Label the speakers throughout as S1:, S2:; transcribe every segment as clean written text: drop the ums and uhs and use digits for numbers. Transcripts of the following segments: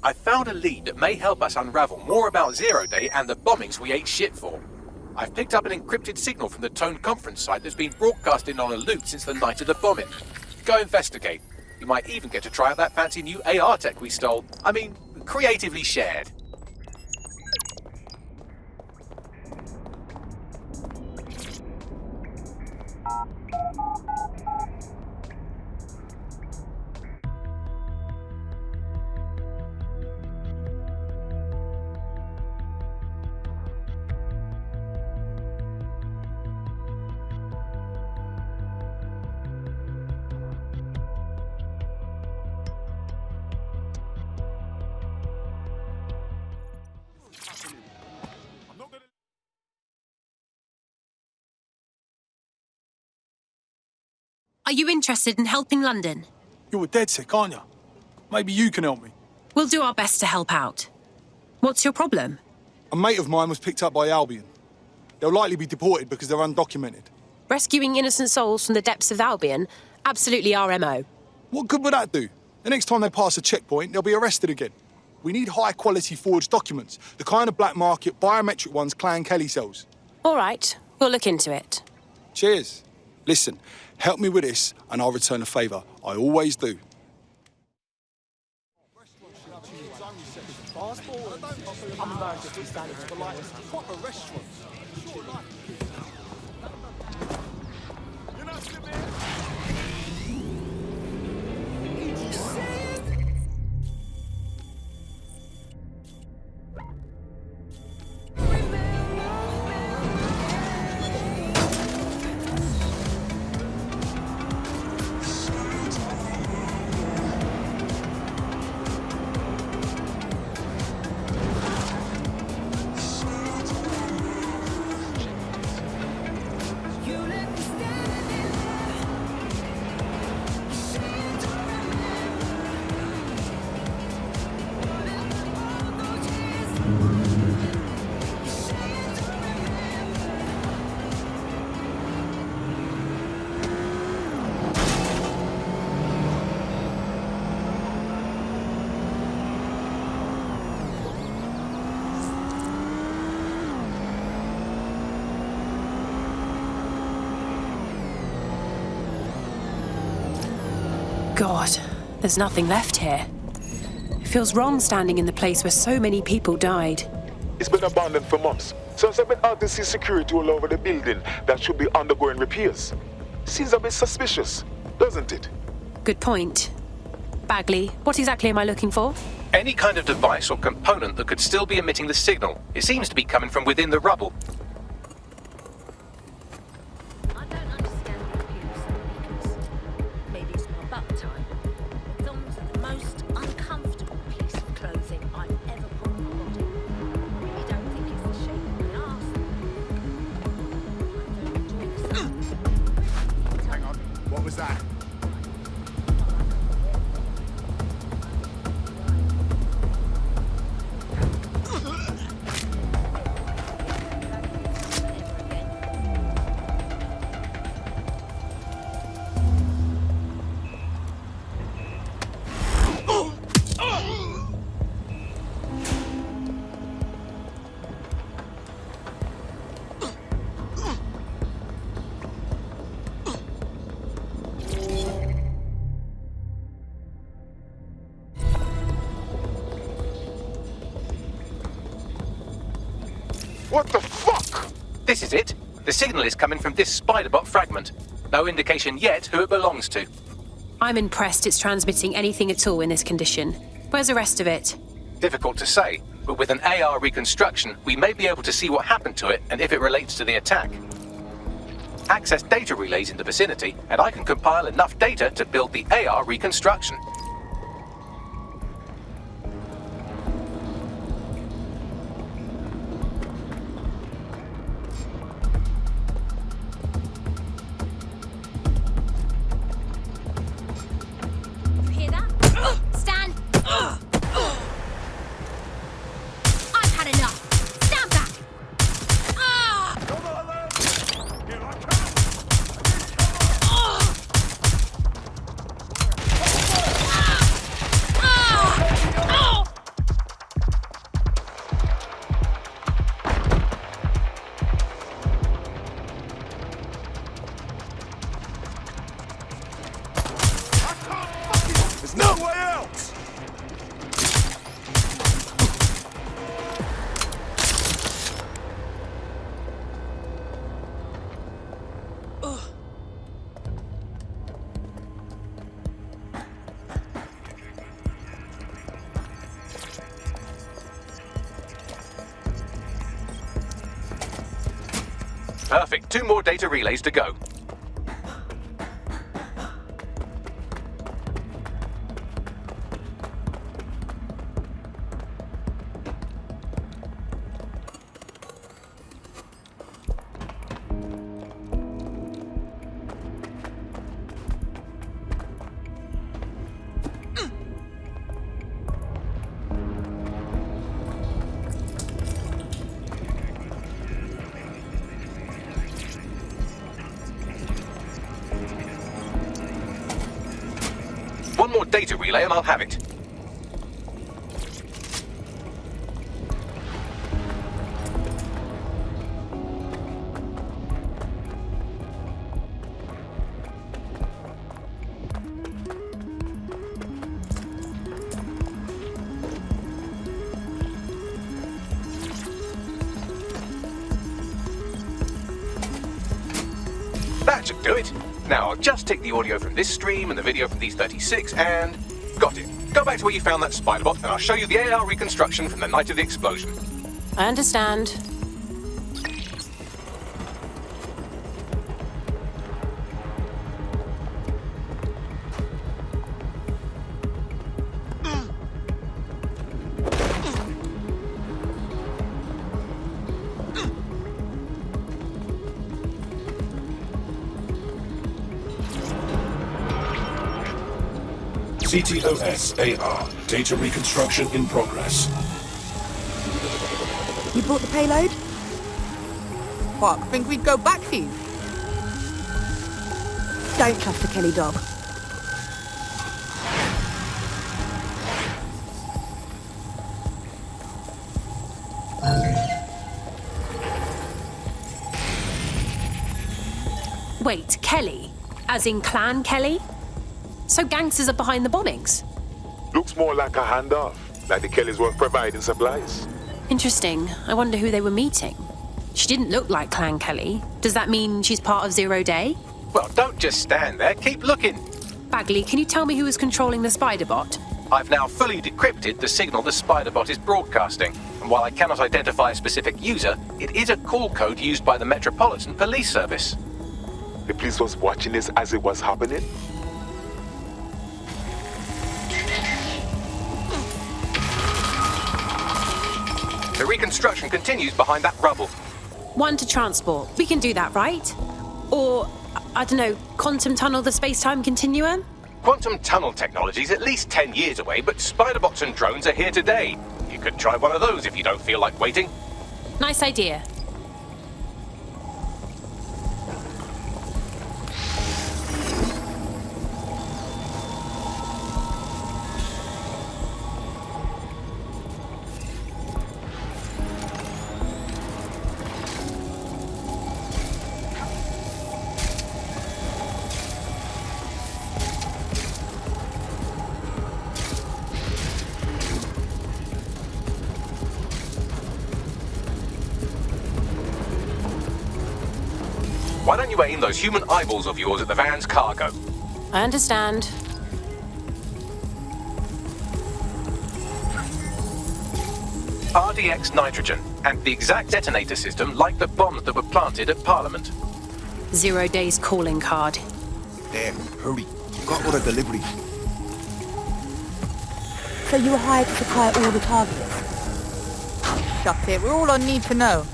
S1: I found a lead that may help us unravel more about Zero Day and the bombings we ate shit for. I've picked up an encrypted signal from the Tone conference site that's been broadcasting on a loop since the night of the bombing. Go investigate. You might even get to try out that fancy new AR tech we stole. I mean, creatively shared.
S2: Are you interested in helping London?
S3: You're a DedSec, aren't you? Maybe you can help me.
S2: We'll do our best to help out. What's your problem?
S3: A mate of mine was picked up by Albion. They'll likely be deported because they're undocumented.
S2: Rescuing innocent souls from the depths of Albion? Absolutely our MO.
S3: What good would that do? The next time they pass a checkpoint, they'll be arrested again. We need high-quality forged documents, the kind of black market biometric ones Clan Kelly sells.
S2: All right, we'll look into it.
S3: Cheers. Listen, help me with this and I'll return a favour. I always do.
S2: God, there's nothing left here. It feels wrong standing in the place where so many people died.
S4: It's been abandoned for months. So I've been out to see security all over the building that should be undergoing repairs. Seems a bit suspicious, doesn't it?
S2: Good point. Bagley, what exactly am I looking for?
S1: Any kind of device or component that could still be emitting the signal. It seems to be coming from within the rubble.
S5: I don't understand the abuse because maybe it's my butt time. Thongs are the most uncomfortable piece of clothing I've ever put on my body. You don't think it's the shape of my arse? I don't enjoy the sun.
S4: Hang on, what was that? What the fuck?
S1: This is it. The signal is coming from this spider-bot fragment. No indication yet who it belongs to.
S2: I'm impressed it's transmitting anything at all in this condition. Where's the rest of it?
S1: Difficult to say, but with an AR reconstruction, we may be able to see what happened to it and if it relates to the attack. Access data relays in the vicinity, and I can compile enough data to build the AR reconstruction.
S5: You hear that? Stan! I've had enough! Stand back!
S1: Perfect. 2 more data relays to go. One more data relay and I'll have it. That should do it. Now, I'll just take the audio from this stream and the video from these 36 and... got it. Go back to where you found that spider bot and I'll show you the AR reconstruction from the night of the explosion.
S2: I understand.
S6: CTOS AR. Data reconstruction in progress.
S7: You brought the payload?
S8: What, think we'd go back here?
S7: Don't trust the Kelly dog.
S2: Wait, Kelly? As in Clan Kelly? So gangsters are behind the bombings?
S4: Looks more like a handoff, like the Kellys were providing supplies.
S2: Interesting. I wonder who they were meeting. She didn't look like Clan Kelly. Does that mean she's part of Zero Day?
S1: Well, don't just stand there, keep looking.
S2: Bagley, can you tell me who was controlling the spider bot?
S1: I've now fully decrypted the signal the spider bot is broadcasting, and while I cannot identify a specific user, it is a call code used by the Metropolitan Police Service.
S4: The police was watching this as it was happening.
S1: The reconstruction continues behind that rubble.
S2: 1 to transport. We can do that, right? Or, I don't know, quantum tunnel the space-time continuum?
S1: Quantum tunnel technology's at least 10 years away, but spider bots and drones are here today. You could try one of those if you don't feel like waiting.
S2: Nice idea.
S1: Why don't you aim those human eyeballs of yours at the van's cargo?
S2: I understand.
S1: RDX nitrogen, and the exact detonator system like the bombs that were planted at Parliament.
S2: 0 Day's calling card.
S9: Damn, hurry. Got all the deliveries.
S7: So you were hired to supply all the targets?
S8: That's it, we're all on need to know.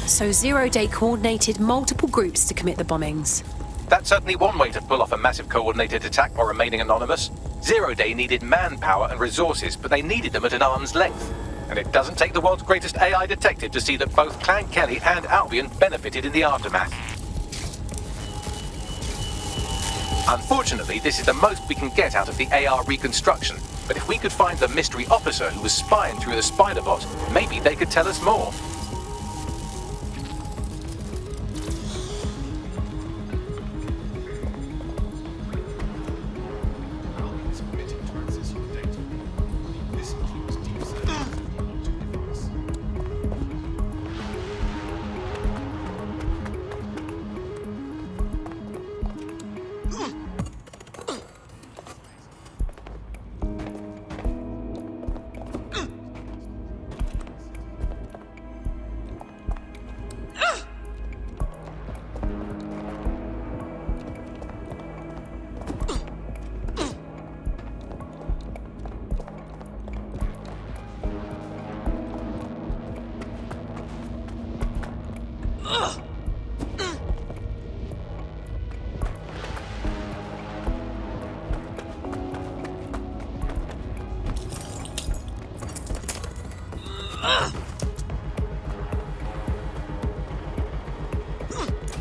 S2: So 0 Day coordinated multiple groups to commit the bombings.
S1: That's certainly one way to pull off a massive coordinated attack while remaining anonymous. 0 Day needed manpower and resources, but they needed them at an arm's length. And it doesn't take the world's greatest AI detective to see that both Clan Kelly and Albion benefited in the aftermath. Unfortunately, this is the most we can get out of the AR reconstruction, but if we could find the mystery officer who was spying through the spider bot, maybe they could tell us more.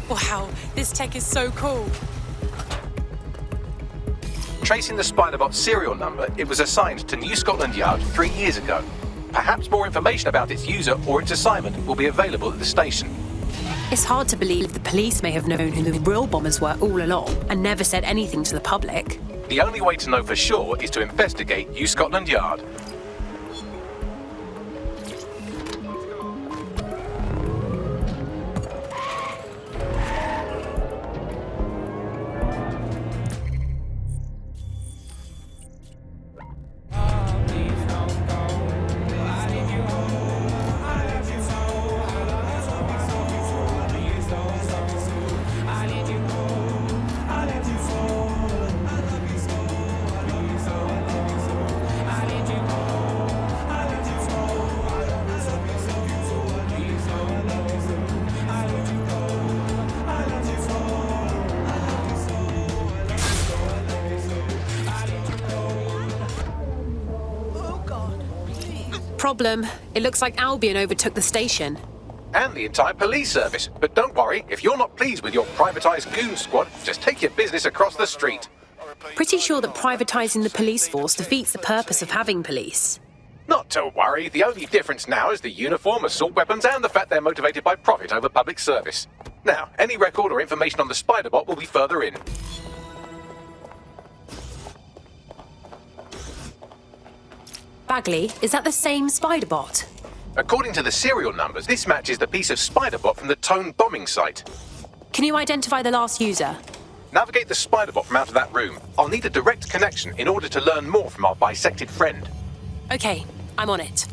S2: Wow, this tech is so cool.
S1: Tracing the Spiderbot serial number, it was assigned to New Scotland Yard 3 years ago. Perhaps more information about its user or its assignment will be available at the station.
S2: It's hard to believe the police may have known who the real bombers were all along and never said anything to the public.
S1: The only way to know for sure is to investigate New Scotland Yard.
S2: Problem, it looks like Albion overtook the station.
S1: And the entire police service. But don't worry, if you're not pleased with your privatised goon squad, just take your business across the street.
S2: Pretty sure that privatising the police force defeats the purpose of having police.
S1: Not to worry, the only difference now is the uniform, assault weapons, and the fact they're motivated by profit over public service. Now, any record or information on the Spiderbot will be further in.
S2: Bagley, is that the same Spiderbot?
S1: According to the serial numbers, this matches the piece of Spiderbot from the Tone bombing site.
S2: Can you identify the last user?
S1: Navigate the Spiderbot from out of that room. I'll need a direct connection in order to learn more from our bisected friend.
S2: Okay, I'm on it.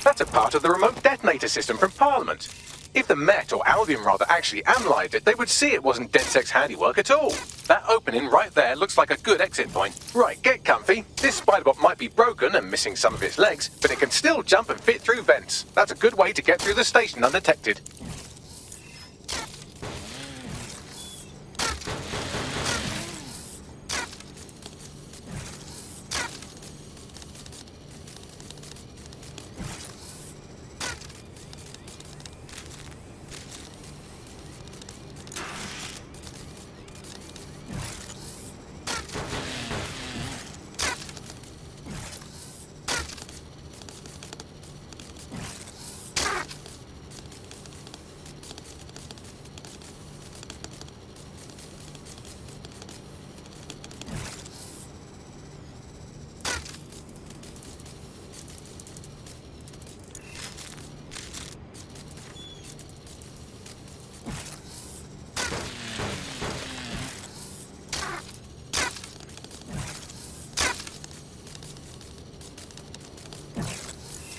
S1: That's a part of the remote detonator system from Parliament. If the Met, or Albion rather, actually analysed it, they would see it wasn't DedSec's handiwork at all. That opening right there looks like a good exit point. Right, get comfy. This Spiderbot might be broken and missing some of its legs, but it can still jump and fit through vents. That's a good way to get through the station undetected.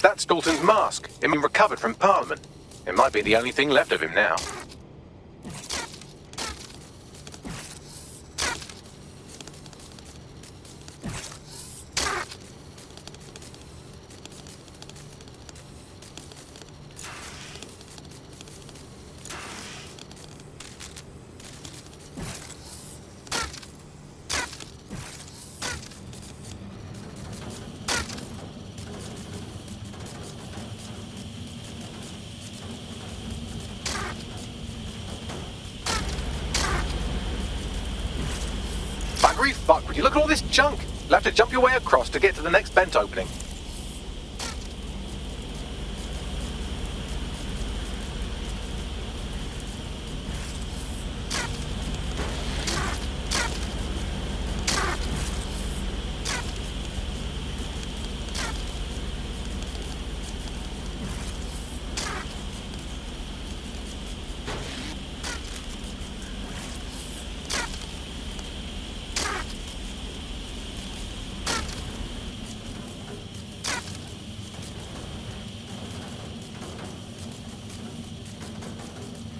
S1: That's Dalton's mask. It been recovered from Parliament. It might be the only thing left of him now. Buggery fuck, would you look at all this junk? You'll have to jump your way across to get to the next vent opening.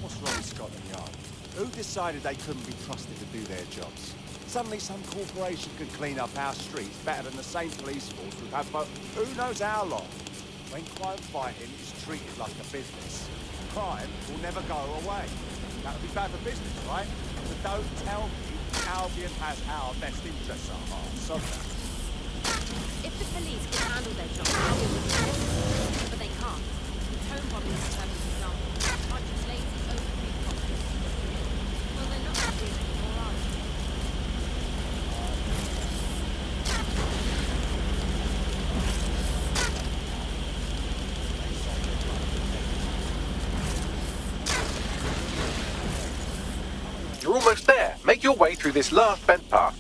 S3: What's wrong with Scotland Yard?
S10: Who decided they couldn't be trusted to do their jobs? Suddenly some corporation could clean up our streets better than the same police force we've had for who knows how long. When crime fighting is treated like a business, crime will never go away. That would be bad for business, right? So don't tell me Albion has our best interests at heart, somewhere.
S5: If the police could handle their job, Albion would be different. But they can't. The home bombing is a perfect example. A bunch of lazy, overpaid cops. Well, they're not doing anymore, are they?
S1: You're almost there. Make your way through this last bent path.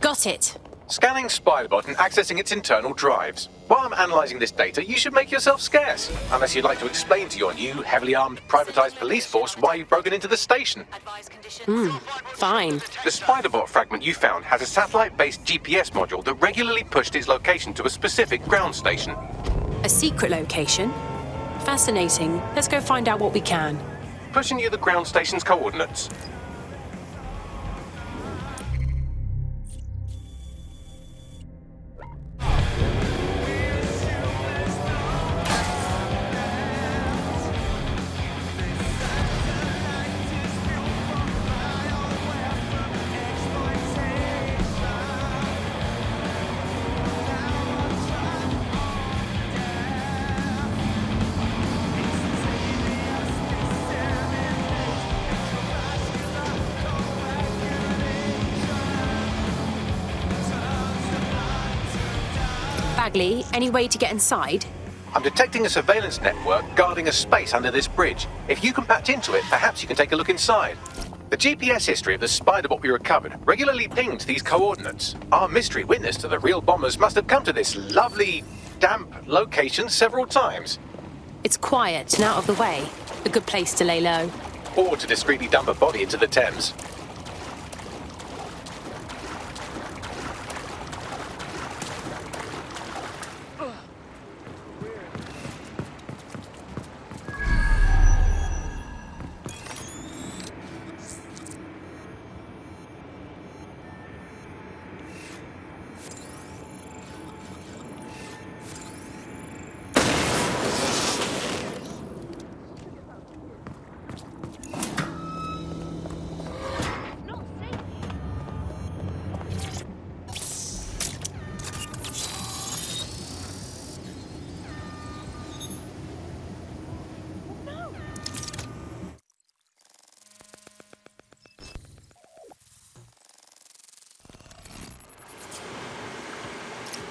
S2: Got it.
S1: Scanning Spiderbot and accessing its internal drives. While I'm analysing this data, you should make yourself scarce. Unless you'd like to explain to your new, heavily armed, privatised police force why you've broken into the station.
S2: Fine.
S1: The Spiderbot fragment you found has a satellite-based GPS module that regularly pushed its location to a specific ground station.
S2: A secret location? Fascinating. Let's go find out what we can.
S1: Pushing you the ground station's coordinates.
S2: Bagley, any way to get inside?
S1: I'm detecting a surveillance network guarding a space under this bridge. If you can patch into it, perhaps you can take a look inside. The GPS history of the Spiderbot we recovered regularly pinged these coordinates. Our mystery witness to the real bombers must have come to this lovely, damp location several times.
S2: It's quiet and out of the way. A good place to lay low.
S1: Or to discreetly dump a body into the Thames.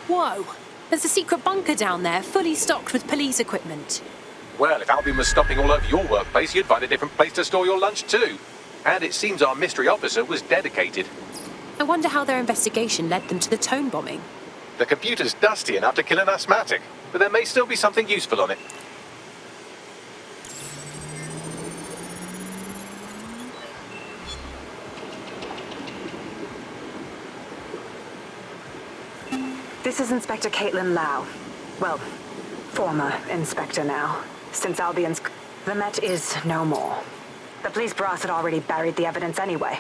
S2: Whoa! There's a secret bunker down there, fully stocked with police equipment.
S1: Well, if Albion was stopping all over your workplace, you'd find a different place to store your lunch too. And it seems our mystery officer was dedicated.
S2: I wonder how their investigation led them to the Tone bombing.
S1: The computer's dusty enough to kill an asthmatic, but there may still be something useful on it.
S11: This is Inspector Caitlin Lau. Well, former inspector now. Since Albion's... The Met is no more. The police brass had already buried the evidence anyway.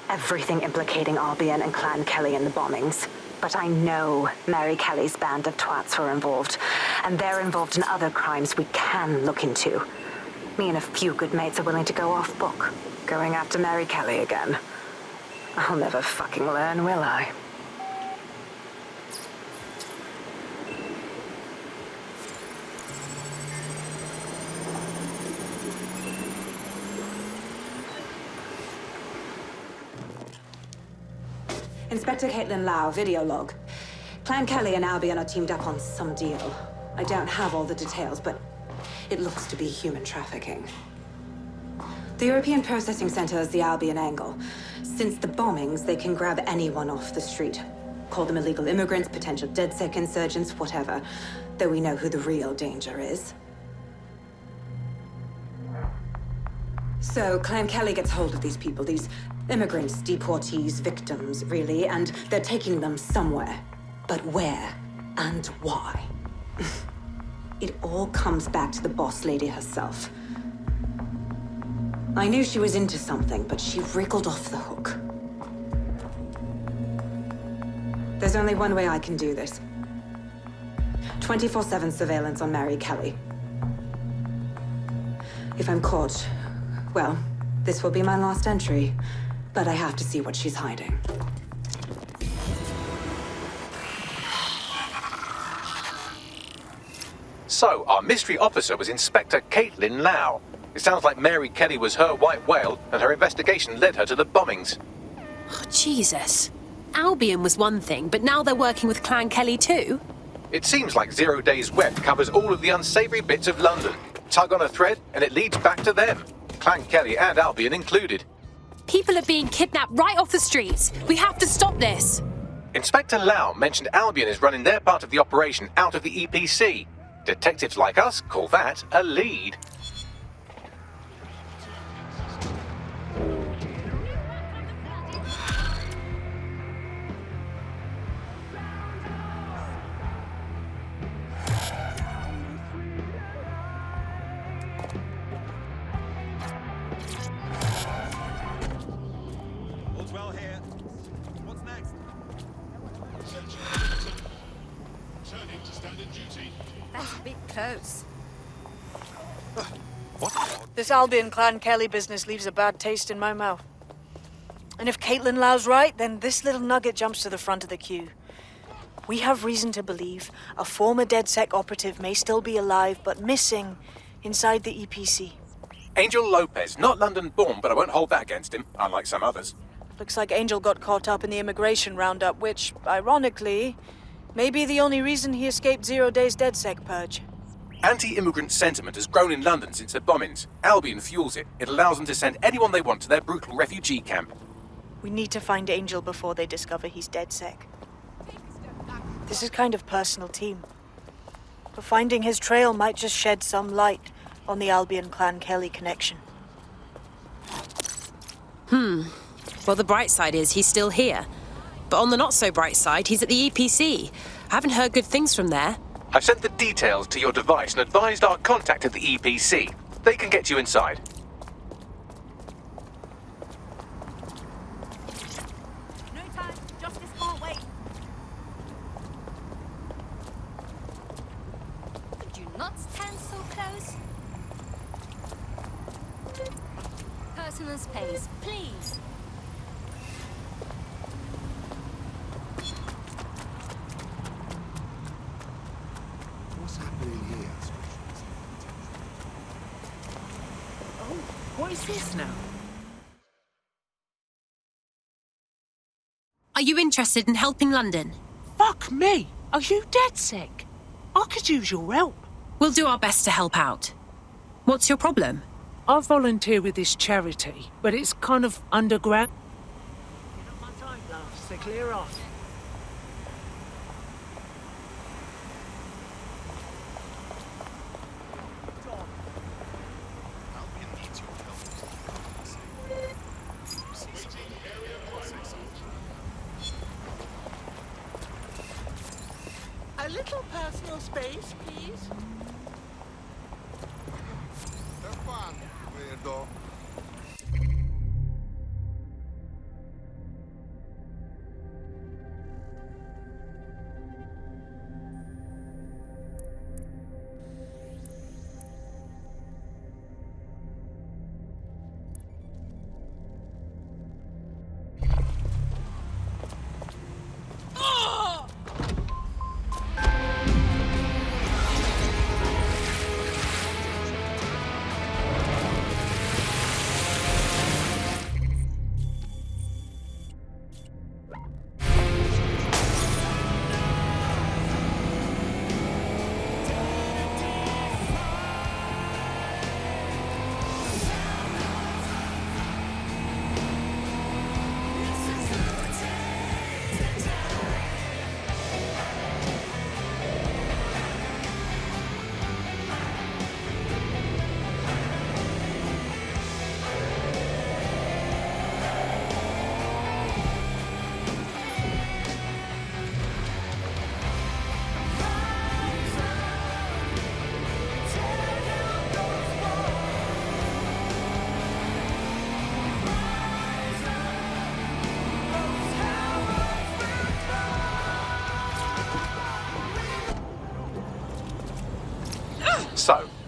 S11: Everything implicating Albion and Clan Kelly in the bombings. But I know Mary Kelly's band of twats were involved. And they're involved in other crimes we can look into. Me and a few good mates are willing to go off book. Going after Mary Kelly again. I'll never fucking learn, will I? Inspector Caitlin Lau, video log. Clan Kelly and Albion are teamed up on some deal. I don't have all the details, but it looks to be human trafficking. The European Processing Center is the Albion angle. Since the bombings, they can grab anyone off the street. Call them illegal immigrants, potential DedSec insurgents, whatever. Though we know who the real danger is. So, Clan Kelly gets hold of these people, these immigrants, deportees, victims, really, and they're taking them somewhere. But where and why? It all comes back to the boss lady herself. I knew she was into something, but she wriggled off the hook. There's only one way I can do this. 24/7 surveillance on Mary Kelly. If I'm caught, well, this will be my last entry. But I have to see what she's hiding.
S1: So, our mystery officer was Inspector Caitlin Lau. It sounds like Mary Kelly was her white whale, and her investigation led her to the bombings.
S2: Oh, Jesus. Albion was one thing, but now they're working with Clan Kelly too?
S1: It seems like 0 Days Web covers all of the unsavory bits of London. Tug on a thread, and it leads back to them. Clan Kelly and Albion included.
S2: People are being kidnapped right off the streets. We have to stop this.
S1: Inspector Lau mentioned Albion is running their part of the operation out of the EPC. Detectives like us call that a lead.
S10: All's well here. What's next?
S6: Turning to standard duty.
S5: That's a bit close.
S12: This Albion Clan Kelly business leaves a bad taste in my mouth. And if Caitlin Lau's right, then this little nugget jumps to the front of the queue. We have reason to believe a former DedSec operative may still be alive, but missing inside the EPC.
S1: Angel Lopez, not London-born, but I won't hold that against him, unlike some others.
S12: Looks like Angel got caught up in the immigration roundup, which, ironically, may be the only reason he escaped 0 Days DedSec purge.
S1: Anti-immigrant sentiment has grown in London since the bombings. Albion fuels it. It allows them to send anyone they want to their brutal refugee camp.
S12: We need to find Angel before they discover he's DedSec. This is kind of personal team. But finding his trail might just shed some light on the Albion Clan Kelly connection.
S2: Well, the bright side is he's still here. But on the not-so-bright side, he's at the EPC. I haven't heard good things from there.
S1: I've sent the details to your device and advised our contact at the EPC. They can get you inside.
S5: No time. Justice can't wait. Could you not stand so close? Personal space, please.
S9: What's happening here?
S13: What is this now?
S2: Are you interested in helping London?
S13: Fuck me! Are you DedSec? I could use your help.
S2: We'll do our best to help out. What's your problem?
S13: I volunteer with this charity, but it's kind of underground. Not my time, love, so clear off.
S14: A little personal space, please.
S9: Have fun, weirdo.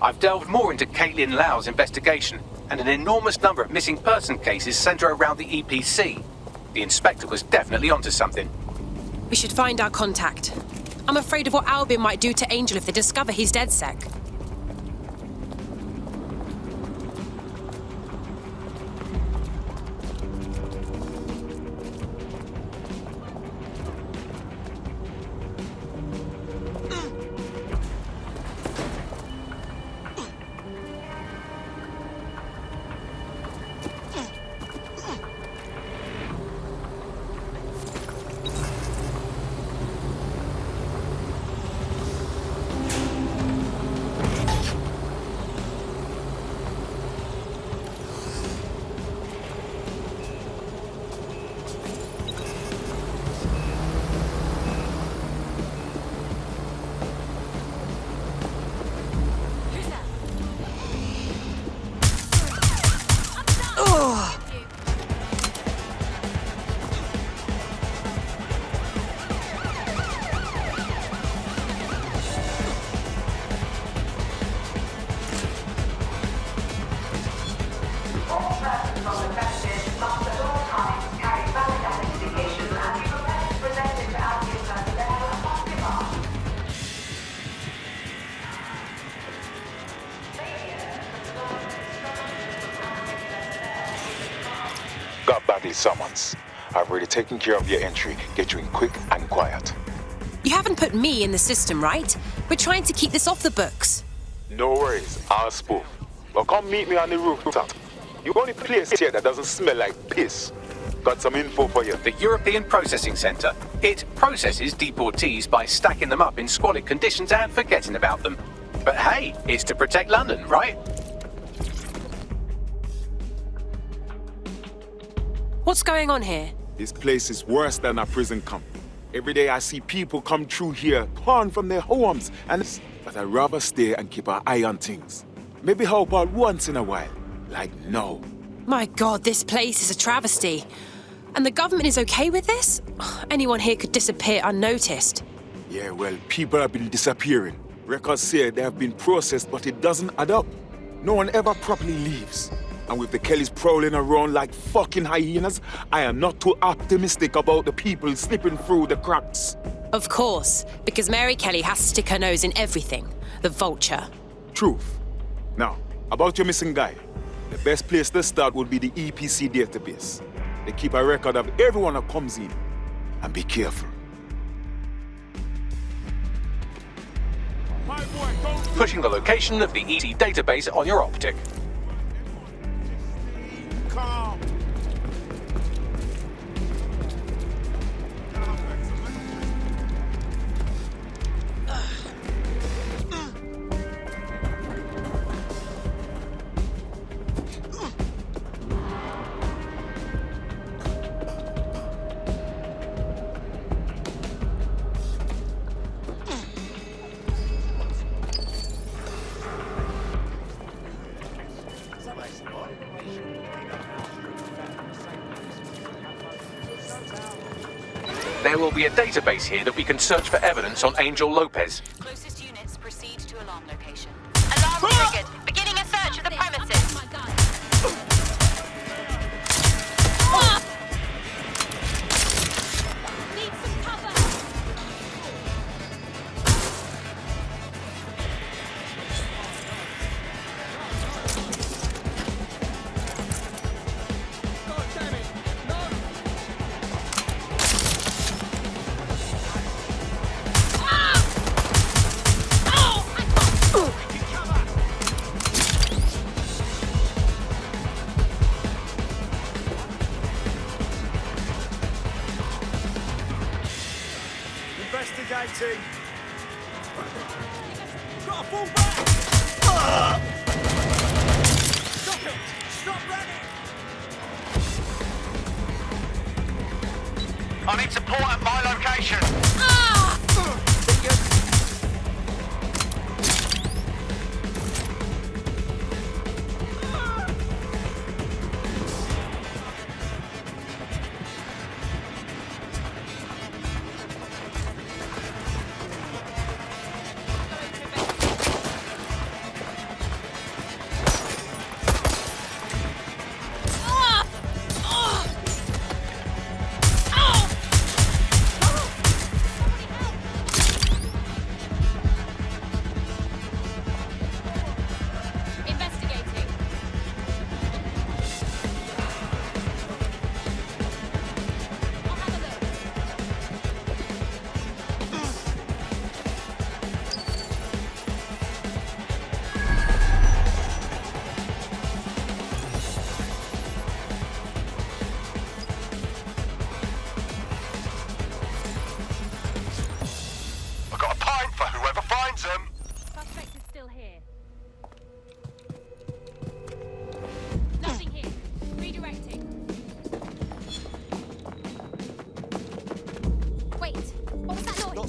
S1: I've delved more into Caitlin Lau's investigation, and an enormous number of missing person cases centre around the EPC. The inspector was definitely onto something.
S2: We should find our contact. I'm afraid of what Albion might do to Angel if they discover he's DedSec.
S4: Got badly summons. I've already taken care of your entry. Get you in quick and quiet.
S2: You haven't put me in the system, right? We're trying to keep this off the books.
S4: No worries, I'll spoof. But come meet me on the rooftop. You only place here that doesn't smell like piss. Got some info for you.
S1: The European Processing Centre. It processes deportees by stacking them up in squalid conditions and forgetting about them. But hey, it's to protect London, right?
S2: What's going on here?
S4: This place is worse than a prison camp. Every day I see people come through here, torn from their homes, but I'd rather stay and keep an eye on things. Maybe help out once in a while, like now.
S2: My God, this place is a travesty. And the government is okay with this? Anyone here could disappear unnoticed.
S4: Yeah, well, people have been disappearing. Records say they have been processed, but it doesn't add up. No one ever properly leaves. And with the Kellys prowling around like fucking hyenas, I am not too optimistic about the people slipping through the cracks.
S2: Of course, because Mary Kelly has to stick her nose in everything. The vulture.
S4: Truth. Now, about your missing guy. The best place to start would be the EPC database. They keep a record of everyone that comes in. And be careful.
S1: Pushing the location of the EC database on your optic.
S4: Calm.
S1: There will be a database here that we can search for evidence on Angel Lopez.
S11: Closest units proceed to alarm location. Alarm triggered. Beginning a search of the premises.
S5: Need some cover.
S9: God damn it! No!
S10: Investigating.
S9: Gotta fall back! Stop it! Stop running!
S10: I need support at my location.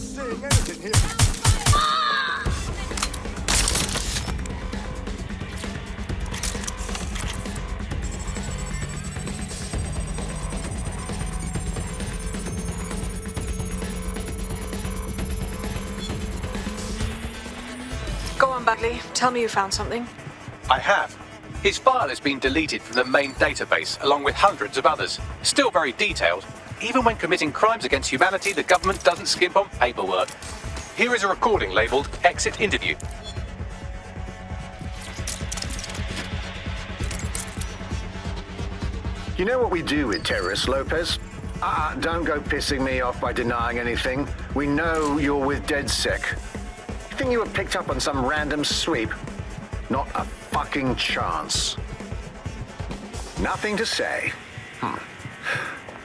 S10: seeing anything here.
S12: Go on, Bagley. Tell me you found something.
S1: I have. His file has been deleted from the main database, along with hundreds of others. Still very detailed. Even when committing crimes against humanity, the government doesn't skimp on paperwork. Here is a recording labelled Exit Interview.
S15: You know what we do with terrorists, Lopez? Don't go pissing me off by denying anything. We know you're with DedSec. You think you were picked up on some random sweep? Not a fucking chance. Nothing to say.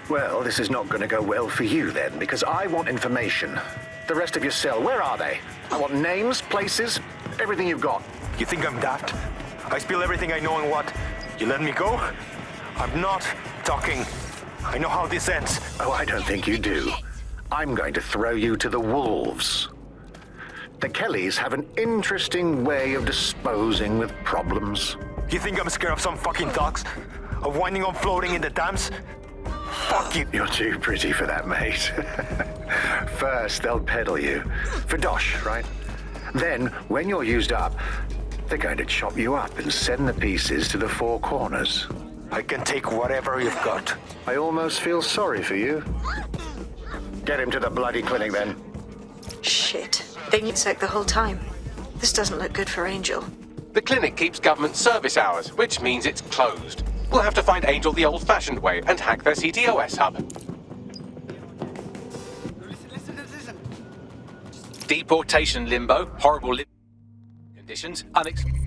S15: Well, this is not going to go well for you then, because I want information. The rest of your cell, where are they? I want names, places, everything you've got.
S16: You think I'm daft? I spill everything I know and what? You let me go? I'm not talking. I know how this ends.
S15: Oh, I don't think you do. I'm going to throw you to the wolves. The Kellys have an interesting way of disposing with problems.
S16: You think I'm scared of some fucking dogs? Of winding up floating in the dams? Fuck you.
S15: You're too pretty for that, mate. First, they'll peddle you. For dosh, right? Then, when you're used up, they're going to chop you up and send the pieces to the four corners.
S16: I can take whatever you've got.
S15: I almost feel sorry for you. Get him to the bloody clinic, then.
S12: Shit. They need sec the whole time. This doesn't look good for Angel.
S1: The clinic keeps government service hours, which means it's closed. We'll have to find Angel the old-fashioned way and hack their CTOS hub.
S9: Listen.
S1: Deportation limbo, horrible conditions, unexplained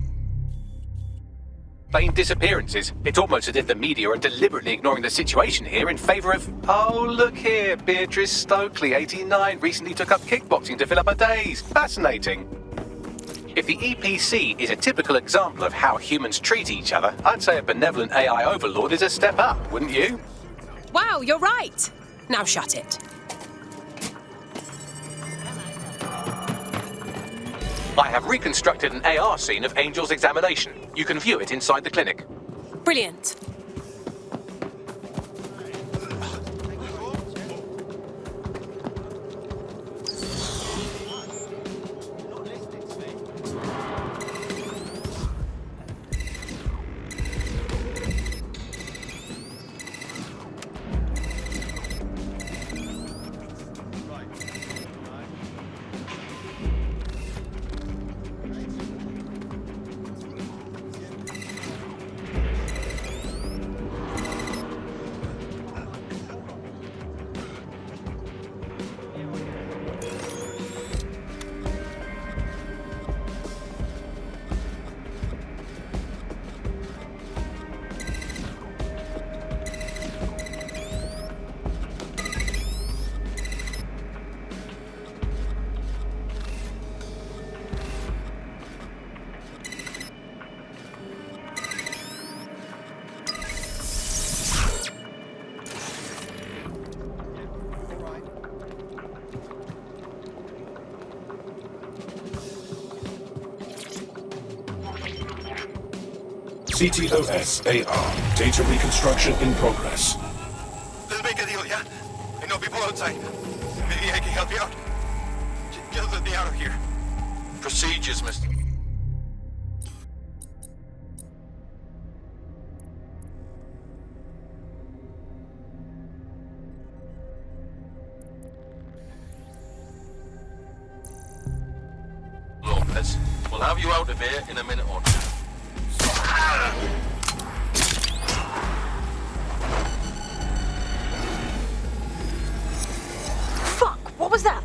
S1: disappearances. It's almost as if the media are deliberately ignoring the situation here in favour of... Oh, look here, Beatrice Stokely, 89, recently took up kickboxing to fill up her days. Fascinating. If the EPC is a typical example of how humans treat each other, I'd say a benevolent AI overlord is a step up, wouldn't you?
S2: Wow, you're right. Now shut it.
S1: I have reconstructed an AR scene of Angel's examination. You can view it inside the clinic.
S2: Brilliant.
S6: CTOS AR. Data reconstruction in progress.
S17: Let's make a deal, yeah? I know people outside. Maybe I can help you out. Just let me out of here. Procedures, mister. Lopez, we'll have you out of here in a minute or two.
S12: Fuck! What was that?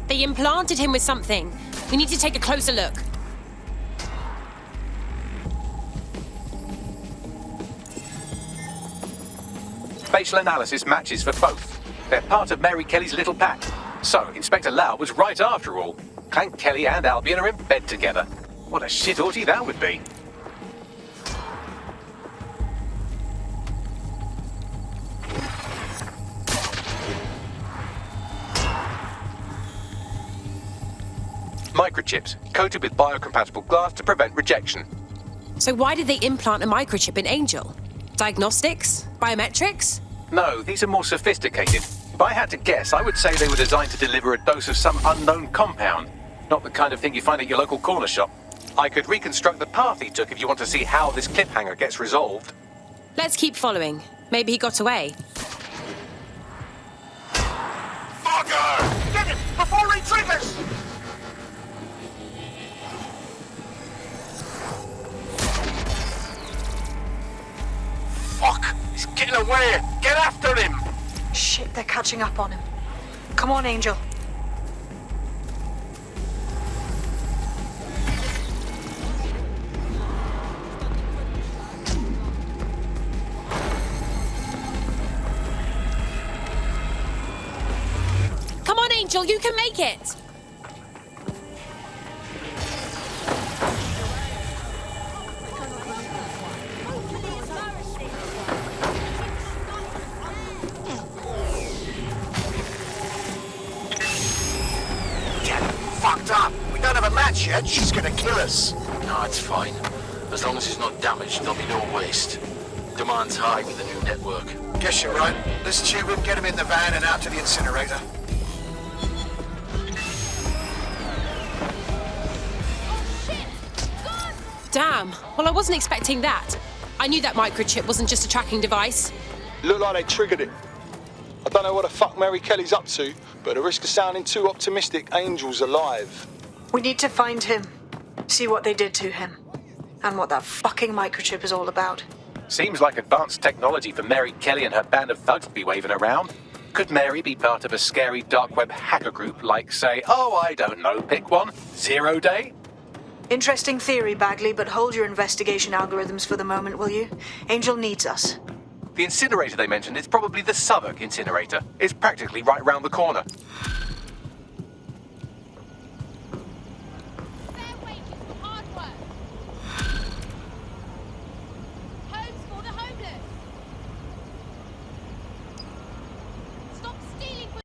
S2: They implanted him with something. We need to take a closer look.
S1: Facial analysis matches for both. They're part of Mary Kelly's little pack. So, Inspector Lau was right after all. Clank Kelly and Albion are in bed together. What a shit orgy that would be. microchips, coated with biocompatible glass to prevent rejection.
S2: So why did they implant a microchip in Angel? Diagnostics? Biometrics?
S1: No, these are more sophisticated. If I had to guess, I would say they were designed to deliver a dose of some unknown compound. Not the kind of thing you find at your local corner shop. I could reconstruct the path he took if you want to see how this cliffhanger gets resolved.
S2: Let's keep following. Maybe he got away.
S17: Fucker! Get him before he triggers! Fuck! He's getting away! Get after him!
S12: Shit, they're catching up on him. Come on, Angel.
S2: Come on, Angel, you can make it!
S17: Fucked up! We don't have a match yet, she's gonna kill us!
S18: No, it's fine. As long as it's not damaged, there'll be no waste. Demand's high with the new network.
S17: Guess you're right. Let's tube him, get him in the van and out to the incinerator.
S2: Damn. Well, I wasn't expecting that. I knew that microchip wasn't just a tracking device.
S3: Looked like they triggered it. I don't know what the fuck Mary Kelly's up to, but at the risk of sounding too optimistic, Angel's alive.
S12: We need to find him. See what they did to him. And what that fucking microchip is all about.
S1: Seems like advanced technology for Mary Kelly and her band of thugs to be waving around. Could Mary be part of a scary dark web hacker group like, say, oh, I don't know, pick one, 0 Day?
S12: Interesting theory, Bagley, but hold your investigation algorithms for the moment, will you? Angel needs us.
S1: The incinerator they mentioned is probably the Southwark incinerator. It's practically right round the corner.